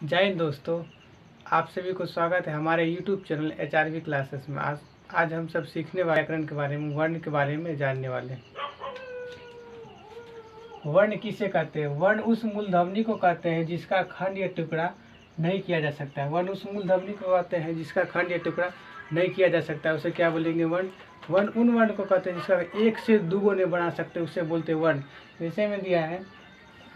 जय हिंद दोस्तों, आप सभी को स्वागत है हमारे YouTube चैनल HRV क्लासेस में। आज हम सब सीखने वाले व्याकरण के बारे में, वर्ण के बारे में जानने वाले हैं। वर्ण किसे कहते हैं? वर्ण उस मूलध्वनि को कहते हैं जिसका खंड या टुकड़ा नहीं किया जा सकता है। वर्ण उस मूलध्वनि को कहते हैं जिसका खंड या टुकड़ा नहीं किया जा सकता है, उसे क्या बोलेंगे? वर्ण। वर्ण उन वर्ण को कहते हैं जिसका एक से दुगो नहीं बना सकते, उसे बोलते हैं वर्ण। जैसे में दिया है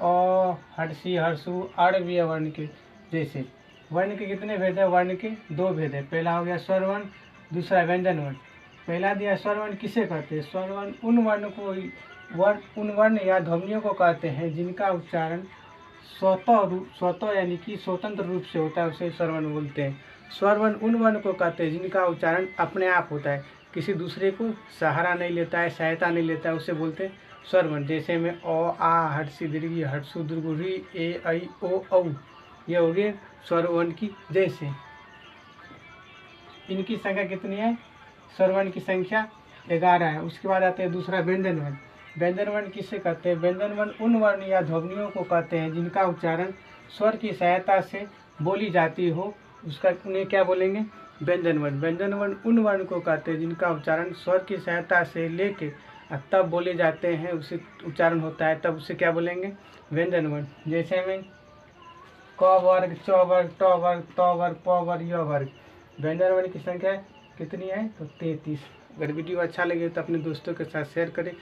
अ, हर्षी, हर्षु, अव्यय वर्ण के। जैसे वर्ण के कितने भेद है? वर्ण के दो भेद है। पहला हो गया स्वर वर्ण, दूसरा व्यंजन वर्ण। पहला दिया स्वर वर्ण किसे कहते हैं? स्वर वर्ण उन वर्ण को उन वर्ण या ध्वनियों को कहते हैं जिनका उच्चारण स्वतः यानी कि स्वतंत्र रूप से होता है, उसे स्वर वर्ण बोलते हैं। स्वर वर्ण उन वर्ण को कहते हैं जिनका उच्चारण अपने आप होता है, किसी दूसरे को सहारा नहीं लेता है, सहायता नहीं लेता है, उसे बोलते हैं स्वर वर्ण। जैसे में अ, आ, हर्षी दीर्घी, हर्षु दीर्घ, री, ए, ऐ, ओ, औ। ये हो गए स्वर वर्ण की। जैसे इनकी संख्या कितनी है? स्वर वर्ण की संख्या 11 है। उसके बाद आते हैं दूसरा व्यंजन वर्ण। व्यंजन वर्ण किसे कहते हैं? व्यंजन वर्ण उन वर्ण या ध्वनियों को कहते हैं जिनका उच्चारण स्वर की सहायता से बोली जाती हो, उसका उन्हें क्या बोलेंगे? व्यंजन वर्ण। व्यंजन वर्ण उन वर्ण को कहते हैं जिनका उच्चारण स्वर की सहायता से लेके तब बोले जाते हैं, उसे उच्चारण होता है, तब उसे क्या बोलेंगे? व्यंजन वर्ण। जैसे में क वर्ग, च वर्ग, ट वर्ग, त वर्ग, प वर्ग, य वर्ग। व्यंजन वर्ण की संख्या कितनी है? तो 33। अगर वीडियो अच्छा लगे तो अपने दोस्तों के साथ शेयर करें।